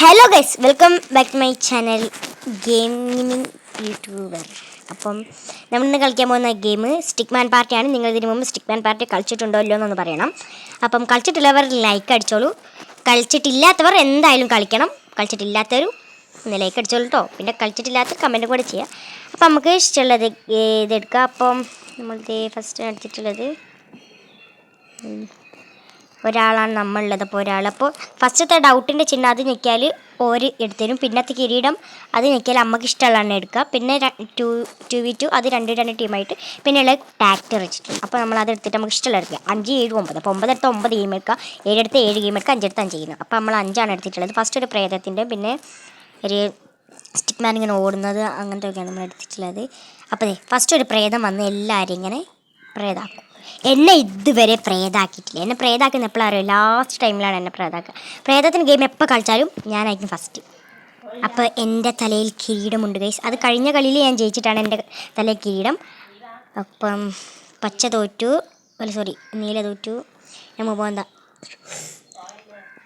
Hello guys, welcome back to my channel gaming YouTuber. അപ്പം നമ്മളിന്ന് കളിക്കാൻ പോകുന്ന ഗെയിം സ്റ്റിക്മാൻ പാർട്ടിയാണ്. നിങ്ങൾ ഇതിനു മുമ്പ് സ്റ്റിക്മാൻ പാർട്ടി കളിച്ചിട്ടുണ്ടോ ഇല്ലയോ എന്നൊന്ന് പറയണം. അപ്പം കളിച്ചിട്ടുള്ളവർ ലൈക്ക് അടിച്ചോളൂ, കളിച്ചിട്ടില്ലാത്തവർ എന്തായാലും കളിക്കണം. കളിച്ചിട്ടില്ലാത്തവരും ഒന്ന് ലൈക്ക് അടിച്ചോളൂ കേട്ടോ. പിന്നെ കളിച്ചിട്ടില്ലാത്ത കമൻറ്റ് കൂടെ ചെയ്യാം. അപ്പം നമുക്ക് ഇഷ്ടമുള്ളത് ഇതെടുക്കാം. അപ്പം നമ്മളിത് ഫസ്റ്റ് അടിച്ചിട്ടുള്ളത് ഒരാളാണ് നമ്മളുള്ളത്. അപ്പോൾ ഒരാളപ്പോൾ ഫസ്റ്റത്തെ ഡൗട്ടിൻ്റെ ചിഹ്നം അത് ഞെക്കിയാൽ ഓര് എടുത്തരും. പിന്നത്തെ കിരീടം അത് ഞെക്കിയാൽ അമ്മക്ക് ഇഷ്ടമുള്ളതാണ് എടുക്കുക. പിന്നെ 2v2 അത് രണ്ട് ടീമായിട്ട് പിന്നെയുള്ള ടാക്ടർ വെച്ചിട്ടുണ്ട്. അപ്പോൾ നമ്മൾ അതെടുത്തിട്ട് നമുക്ക് ഇഷ്ടമുള്ള എടുക്കുക. 5, 7, 9. അപ്പോൾ 9 എടുത്ത് 9 ഗെയിം എടുക്കുക, 7 എടുത്ത് 7 ഗെയിം എടുക്കുക, 5 എടുത്ത് 5 ചെയ്യുന്നത്. അപ്പോൾ നമ്മൾ 5ആണ് എടുത്തിട്ടുള്ളത്. ഫസ്റ്റ് ഒരു പ്രേതത്തിൻ്റെ, പിന്നെ ഒരു സ്റ്റിക്മാൻ ഇങ്ങനെ ഓടുന്നത്, അങ്ങനത്തെ ഒക്കെയാണ് നമ്മൾ എടുത്തിട്ടുള്ളത്. അപ്പോൾ ഫസ്റ്റ് ഒരു പ്രേതം വന്ന് എല്ലാവരും ഇങ്ങനെ പ്രേതാക്കും. എന്നെ ഇതുവരെ പ്രേതാക്കിയിട്ടില്ല. എന്നെ പ്രേതാക്കുന്ന എപ്പോഴും അറിയാം, ലാസ്റ്റ് ടൈമിലാണ് എന്നെ പ്രേതാക്കുക. പ്രേതത്തിന് ഗെയിം എപ്പോൾ കളിച്ചാലും ഞാനായിരിക്കും ഫസ്റ്റ്. അപ്പോൾ എൻ്റെ തലയിൽ കിരീടമുണ്ട് ഗൈസ്. അത് കഴിഞ്ഞ കളിയിൽ ഞാൻ ജയിച്ചിട്ടാണ് എൻ്റെ തലയിൽ കിരീടം. അപ്പം പച്ച തോറ്റു, നീല തോറ്റു. ഞാൻ പോകുന്ന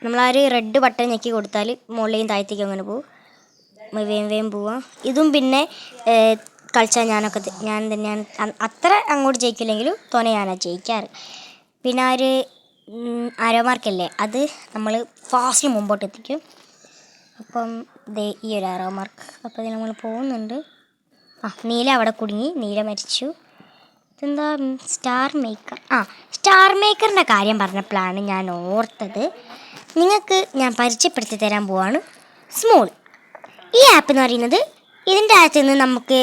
നമ്മളൊരു റെഡ് ബട്ടൺ ഞെക്കി കൊടുത്താൽ മുകളിലേയും താഴത്തേക്കും അങ്ങനെ പോകും, വേഗം പോവാം. ഇതും പിന്നെ കളിച്ചാൽ ഞാൻ തന്നെയാണ് അത്ര അങ്ങോട്ട് ജയിക്കില്ലെങ്കിലും തോനെ ഞാനാണ് ജയിക്കാറ്. പിന്നെ ഒരു ആരോ മാർക്കല്ലേ, അത് നമ്മൾ ഫാസ്റ്റിന് മുമ്പോട്ട് എത്തിക്കും. അപ്പം ഈ ഒരു ആരോ മാർക്ക്. അപ്പോൾ ഇതിൽ നമ്മൾ പോകുന്നുണ്ട്. നീല അവിടെ കുടുങ്ങി, നീല മരിച്ചു. ഇതെന്താ സ്റ്റാർ മേക്കറിൻ്റെ കാര്യം പറഞ്ഞപ്പോഴാണ് ഞാൻ ഓർത്തത്. നിങ്ങൾക്ക് ഞാൻ പരിചയപ്പെടുത്തി തരാൻ പോവാണ് സ്മോൾ. ഈ ആപ്പ് എന്ന് പറയുന്നത്, ഇതിൻ്റെ അകത്ത് നിന്ന് നമുക്ക്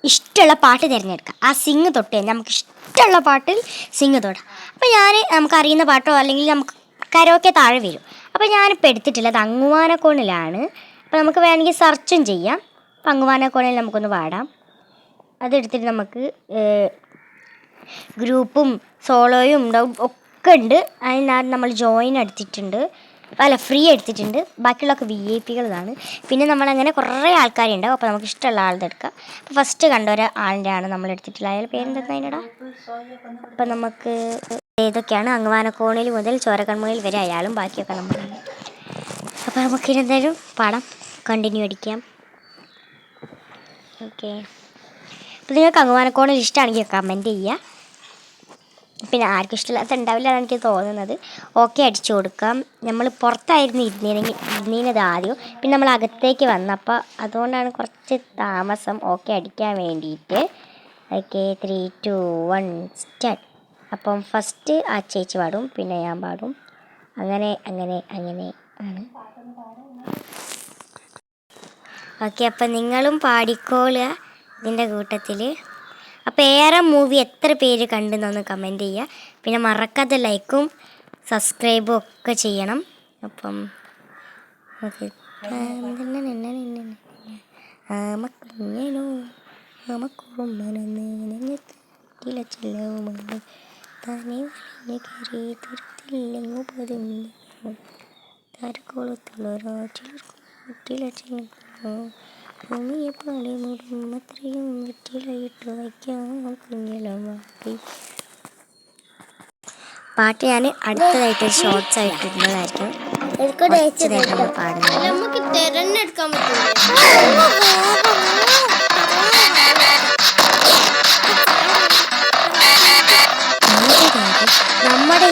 ഇഷ്ടമുള്ള പാട്ട് തിരഞ്ഞെടുക്കാം. ആ സിങ് തൊട്ട് നമുക്ക് ഇഷ്ടമുള്ള പാട്ടിൽ സിങ് തൊടാം. അപ്പോൾ നമുക്കറിയുന്ന പാട്ടോ അല്ലെങ്കിൽ നമുക്ക് കരോക്കെ താഴെ വരും. അപ്പോൾ ഞാനിപ്പോൾ എടുത്തിട്ടുള്ളത് അങ്ങുവാനക്കോണിലാണ്. അപ്പോൾ നമുക്ക് വേണമെങ്കിൽ സെർച്ചും ചെയ്യാം. അപ്പോൾ അങ്ങുവാനക്കോണിൽ നമുക്കൊന്ന് പാടാം. അതെടുത്തിട്ട് നമുക്ക് ഗ്രൂപ്പും സോളോയും ഒക്കെ ഉണ്ട്. അതിനകത്ത് നമ്മൾ ജോയിൻ എടുത്തിട്ടുണ്ട്, ഫ്രീ എടുത്തിട്ടുണ്ട്. ബാക്കിയുള്ളതൊക്കെ VIP-കളാണ്. പിന്നെ നമ്മളങ്ങനെ കുറേ ആൾക്കാരുണ്ടാവും. അപ്പോൾ നമുക്ക് ഇഷ്ടമുള്ള ആളുടെ എടുക്കാം. അപ്പോൾ ഫസ്റ്റ് കണ്ട ഒരാളിൻ്റെ ആണ് നമ്മൾ എടുത്തിട്ടുള്ളത്. അയാൾ പേരെന്താ അതിനടാ? അപ്പം നമുക്ക് ഏതൊക്കെയാണ് അങ്ങുവാനക്കോണിൽ മുതൽ ചോരക്കൺമുകളിൽ വരെ അയാളും ബാക്കിയൊക്കെ നമ്മളാണ്. അപ്പോൾ നമുക്കിനെന്തായാലും പാടാം, കണ്ടിന്യൂ അടിക്കാം. ഓക്കെ. അപ്പോൾ നിങ്ങൾക്ക് അങ്ങുവാനക്കോണിൽ ഇഷ്ടമാണെങ്കിൽ കമൻറ്റ് ചെയ്യുക. പിന്നെ ആർക്കും ഇഷ്ടമില്ലാത്ത ഉണ്ടാവില്ല എന്നാണ് എനിക്ക് തോന്നുന്നത്. ഓക്കെ അടിച്ചു കൊടുക്കാം. നമ്മൾ പുറത്തായിരുന്നു ഇരുന്നീനത് ആദ്യം, പിന്നെ നമ്മൾ അകത്തേക്ക് വന്നപ്പോൾ അതുകൊണ്ടാണ് കുറച്ച് താമസം ഓക്കെ അടിക്കാൻ വേണ്ടിയിട്ട്. Okay, 3, 2, 1 start. അപ്പം ഫസ്റ്റ് ആ ചേച്ചി പാടും, പിന്നെ ഞാൻ പാടും. അങ്ങനെ ആണ്. ഓക്കെ, അപ്പം നിങ്ങളും പാടിക്കോളുക ഇതിൻ്റെ കൂട്ടത്തിൽ. അപ്പോൾ മൂവി എത്ര പേര് കണ്ടെന്നൊന്ന് കമൻറ്റ് ചെയ്യുക. പിന്നെ മറക്കാതെ ലൈക്കും സബ്സ്ക്രൈബും ഒക്കെ ചെയ്യണം. അപ്പം പാട്ട് ഞാൻ അടുത്തതായിട്ട് ഷോർട്സ് ആയിട്ട് ഇടുന്നതായിരിക്കും. നമ്മൾ പാടുന്നത് നമ്മുടെ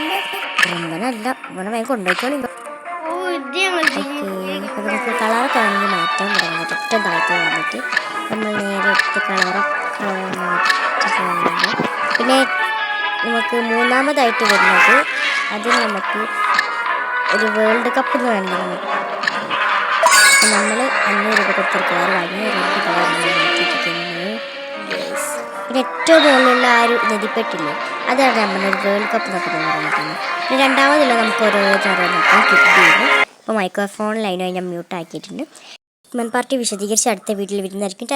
എല്ലാ വീഡിയോയിലും കൊണ്ടുപോയിക്കോളി. നമുക്ക് കളറൊക്കെ ആണെങ്കിൽ മാറ്റാൻ തുടങ്ങാം. ഏറ്റവും താഴത്ത് വന്നിട്ട് നമ്മൾ നേരെ എടുത്ത് കളറൊക്കെ മാറ്റി. പിന്നെ നമുക്ക് മൂന്നാമതായിട്ട് വരുന്നത്, അതിന് നമുക്ക് ഒരു വേൾഡ് കപ്പ് എന്ന് വേണ്ടത്. നമ്മൾ 500 രൂപ കൊടുത്തൊരു കളർ വാങ്ങി 2 കളർ മാറ്റിയിരിക്കുന്നു. പിന്നെ ഏറ്റവും മുകളിലുള്ള ആ ഒരു നദിപ്പെട്ടില്ലേ, അതാണ് നമ്മളൊരു വേൾഡ് കപ്പ് എന്നൊക്കെ പറയുന്നത്. പിന്നെ രണ്ടാമതുള്ള നമുക്ക് ഓരോന്നൊക്കെ കിട്ടുകയുള്ളൂ. ഇപ്പോൾ മൈക്രോഫോൺ ലൈനോ ഞാൻ മ്യൂട്ട് ആക്കിയിട്ടുണ്ട്. പാർട്ടി വിശദീകരിച്ച് അടുത്ത വീട്ടിൽ വരുന്നതായിരിക്കും.